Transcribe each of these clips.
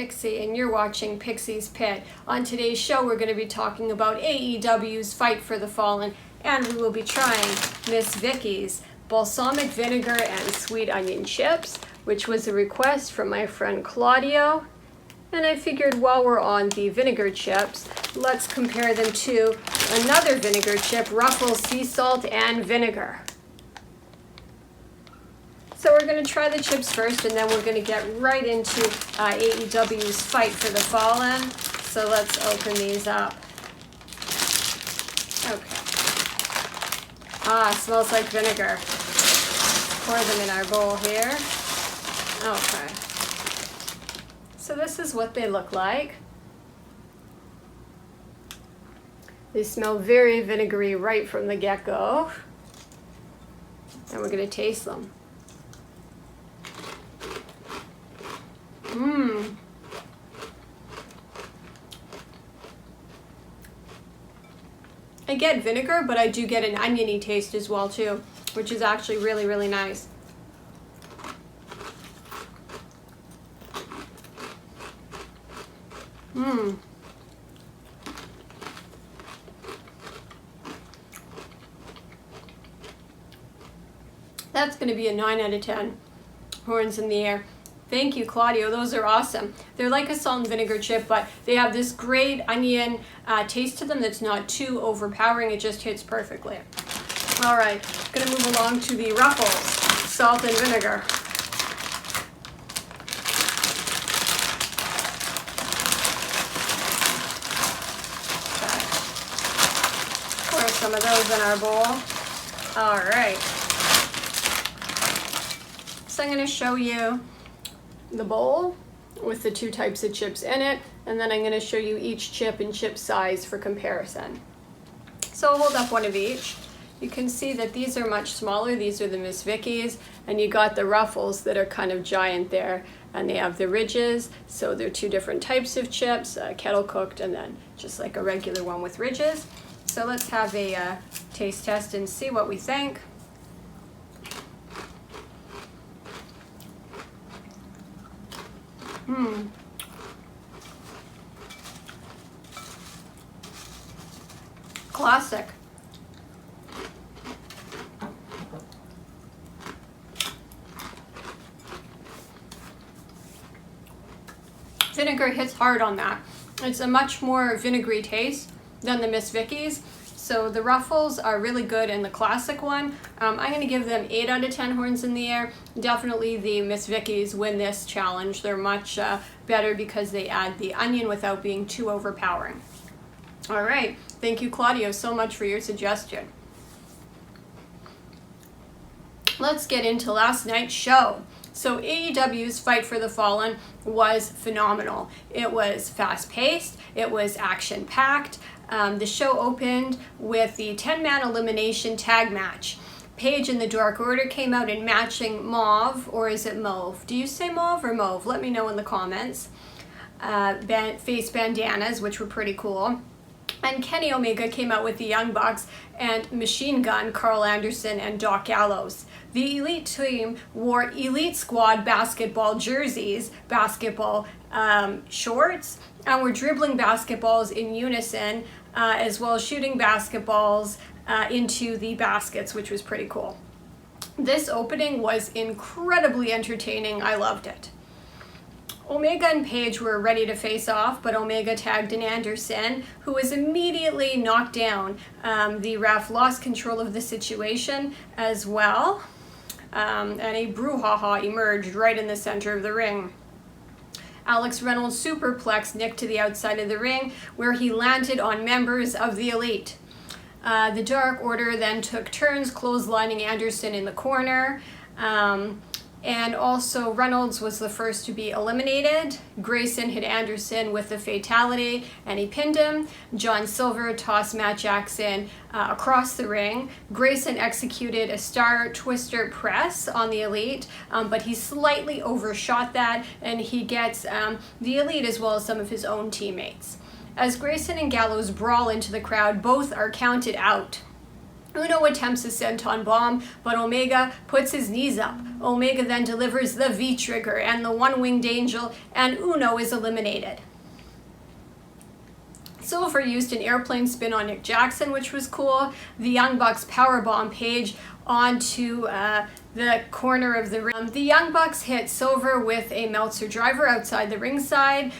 Pixie, and you're watching Pixie's Pit. On today's show, we're going to be talking about AEW's Fight for the Fallen, and we will be trying Miss Vickies balsamic vinegar and sweet onion chips, which was a request from my friend Claudio. And I figured while we're on the vinegar chips, let's compare them to another vinegar chip, Ruffles sea salt and vinegar. So we're going to try the chips first, and then we're going to get right into AEW's Fight for the Fallen. So let's open these up. Okay. Smells like vinegar. Pour them in our bowl here. Okay. So this is what they look like. They smell very vinegary right from the get-go. And we're going to taste them. I get vinegar, but I do get an oniony taste as well too, which is actually really, really nice. That's going to be a 9 out of 10. Horns in the air. Thank you, Claudio. Those are awesome. They're like a salt and vinegar chip, but they have this great onion taste to them that's not too overpowering. It just hits perfectly. All right, going to move along to the Ruffles salt and vinegar. Okay. Pour some of those in our bowl. All right. So I'm going to show you the bowl with the two types of chips in it, and then I'm going to show you each chip and chip size for comparison. So I'll hold up one of each. You can see that these are much smaller. These are the Miss Vickies, and you got the Ruffles that are kind of giant there, and they have the ridges. So they're two different types of chips, kettle cooked and then just like a regular one with ridges. So let's have a taste test and see what we think. Classic. Vinegar hits hard on that. It's a much more vinegary taste than the Miss Vickies. So the Ruffles are really good in the classic one. I'm going to give them 8 out of 10 horns in the air. Definitely the Miss Vickies win this challenge. They're much better because they add the onion without being too overpowering. All right. Thank you, Claudio, so much for your suggestion. Let's get into last night's show. So AEW's Fight for the Fallen was phenomenal. It was fast-paced. It was action-packed. The show opened with the 10-man elimination tag match. Paige and the Dark Order came out in matching mauve, or is it mauve? Do you say mauve or mauve? Let me know in the comments. Face bandanas, which were pretty cool. And Kenny Omega came out with the Young Bucks and Machine Gun, Carl Anderson, and Doc Gallows. The Elite team wore Elite Squad basketball jerseys, basketball shorts, and were dribbling basketballs in unison, as well as shooting basketballs into the baskets, which was pretty cool. This opening was incredibly entertaining. I loved it. Omega and Paige were ready to face off, but Omega tagged in Anderson, who was immediately knocked down. The ref lost control of the situation as well, and a brouhaha emerged right in the center of the ring. Alex Reynolds superplexed Nick to the outside of the ring, where he landed on members of the Elite. The Dark Order then took turns clotheslining Anderson in the corner. And also Reynolds was the first to be eliminated. Grayson hit Anderson with the fatality and he pinned him. John Silver tossed Matt Jackson across the ring. Grayson executed a Star Twister press on the Elite, but he slightly overshot that, and he gets the Elite as well as some of his own teammates. As Grayson and Gallows brawl into the crowd, both are counted out. Uno attempts a senton bomb, but Omega puts his knees up. Omega then delivers the V-trigger and the one-winged angel, and Uno is eliminated. Silver used an airplane spin on Nick Jackson, which was cool. The Young Bucks powerbomb Paige onto the corner of the ring. The Young Bucks hit Silver with a Meltzer driver outside the ringside.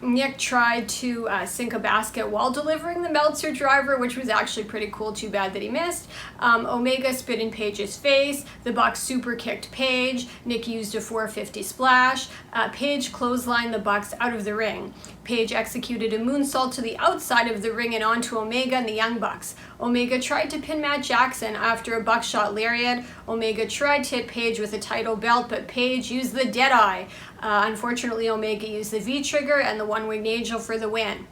Nick tried to sink a basket while delivering the Meltzer driver, which was actually pretty cool. Too bad that he missed. Omega spit in Paige's face. The Bucks super kicked Paige. Nick used a 450 splash. Paige clotheslined the Bucks out of the ring. Paige executed a moonsault to the outside of the ring and onto Omega and the Young Bucks. Omega tried to pin Matt Jackson after a buckshot lariat. Omega tried to hit Paige with a title belt, but Paige used the Deadeye. Unfortunately, Omega used the V-trigger and the one-winged angel for the win.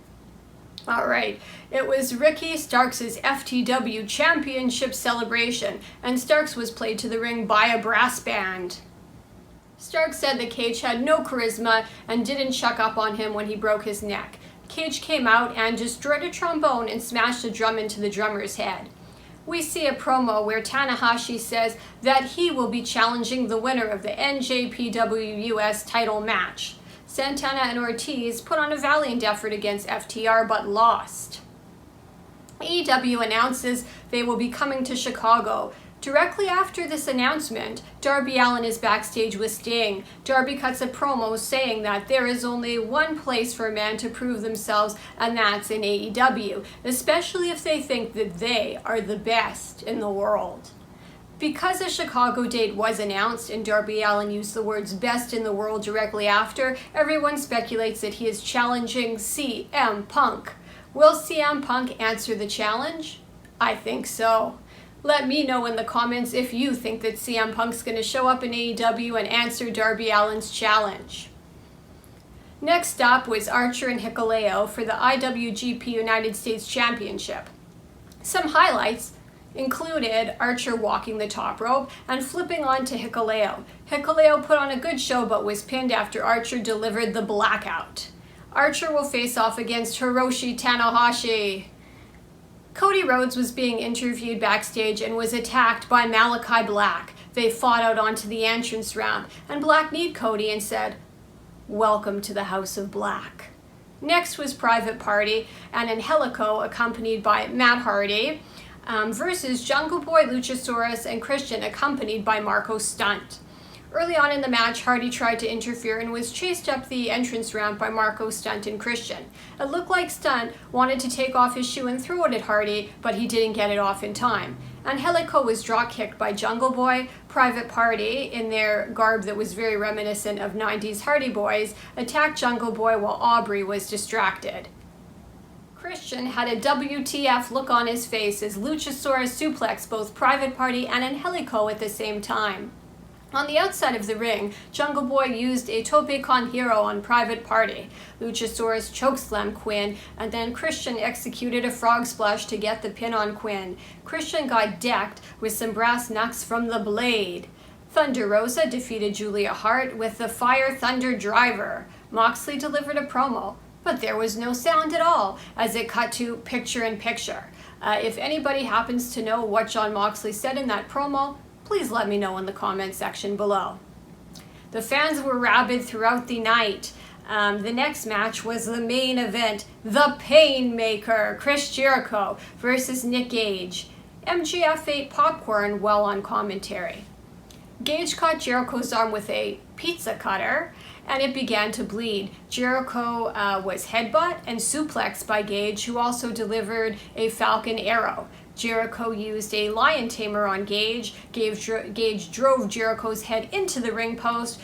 All right, it was Ricky Starks' FTW Championship celebration, and Starks was played to the ring by a brass band. Starks said that Cage had no charisma and didn't chuck up on him when he broke his neck. Cage came out and destroyed a trombone and smashed a drum into the drummer's head. We see a promo where Tanahashi says that he will be challenging the winner of the NJPW US title match. Santana and Ortiz put on a valiant effort against FTR but lost. AEW announces they will be coming to Chicago. Directly after this announcement, Darby Allin is backstage with Sting. Darby cuts a promo saying that there is only one place for men to prove themselves, and that's in AEW, especially if they think that they are the best in the world. Because a Chicago date was announced and Darby Allin used the words best in the world directly after, everyone speculates that he is challenging CM Punk. Will CM Punk answer the challenge? I think so. Let me know in the comments if you think that CM Punk's going to show up in AEW and answer Darby Allin's challenge. Next up was Archer and Hikuleo for the IWGP United States Championship. Some highlights included Archer walking the top rope and flipping onto Hikuleo. Hikuleo put on a good show but was pinned after Archer delivered the blackout. Archer will face off against Hiroshi Tanahashi. Cody Rhodes was being interviewed backstage and was attacked by Malachi Black. They fought out onto the entrance ramp, and Black kneed Cody and said, "Welcome to the House of Black." Next was Private Party and Angelico, accompanied by Matt Hardy, versus Jungle Boy, Luchasaurus, and Christian, accompanied by Marco Stunt. Early on in the match, Hardy tried to interfere and was chased up the entrance ramp by Marco Stunt and Christian. It looked like Stunt wanted to take off his shoe and throw it at Hardy, but he didn't get it off in time. Angelico was drop-kicked by Jungle Boy. Private Party, in their garb that was very reminiscent of 90s Hardy Boys, attacked Jungle Boy while Aubrey was distracted. Christian had a WTF look on his face as Luchasaurus suplexed both Private Party and Angelico at the same time. On the outside of the ring, Jungle Boy used a tope con hero on Private Party. Luchasaurus chokeslammed Quinn, and then Christian executed a frog splash to get the pin on Quinn. Christian got decked with some brass knucks from the Blade. Thunder Rosa defeated Julia Hart with the Fire Thunder Driver. Moxley delivered a promo, but there was no sound at all as it cut to picture-in-picture. If anybody happens to know what Jon Moxley said in that promo, please let me know in the comment section below. The fans were rabid throughout the night. The next match was the main event, the Painmaker, Chris Jericho versus Nick Gage. MJF ate popcorn while on commentary. Gage caught Jericho's arm with a pizza cutter, and it began to bleed. Jericho was headbutt and suplexed by Gage, who also delivered a Falcon Arrow. Jericho used a lion tamer on Gage. Gage drove Jericho's head into the ring post.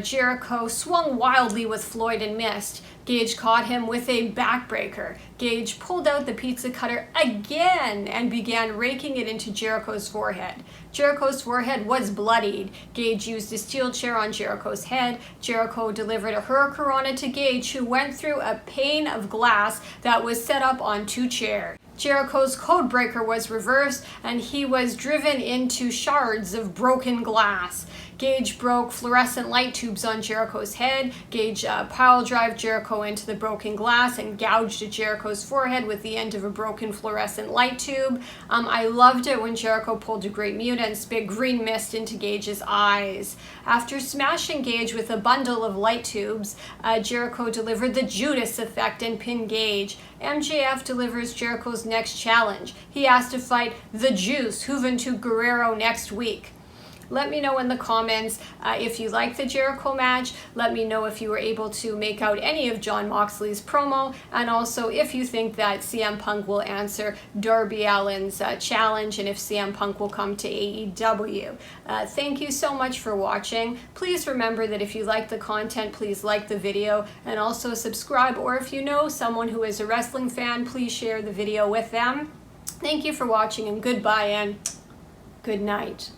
Jericho swung wildly with Floyd and missed. Gage caught him with a backbreaker. Gage pulled out the pizza cutter again and began raking it into Jericho's forehead. Jericho's forehead was bloodied. Gage used a steel chair on Jericho's head. Jericho delivered a hurricanrana to Gage, who went through a pane of glass that was set up on two chairs. Jericho's codebreaker was reversed, and he was driven into shards of broken glass. Gage broke fluorescent light tubes on Jericho's head. Gage pile drive Jericho into the broken glass and gouged at Jericho's forehead with the end of a broken fluorescent light tube. I loved it when Jericho pulled a Great Muta and spit green mist into Gage's eyes. After smashing Gage with a bundle of light tubes, Jericho delivered the Judas effect and pinned Gage. MJF delivers Jericho's next challenge. He has to fight the Juice, Juventud Guerrero, next week. Let me know in the comments if you like the Jericho match. Let me know if you were able to make out any of Jon Moxley's promo, and also if you think that CM Punk will answer Darby Allin's challenge, and if CM Punk will come to AEW. Thank you so much for watching. Please remember that if you like the content, please like the video and also subscribe, or if you know someone who is a wrestling fan, please share the video with them. Thank you for watching, and goodbye and good night.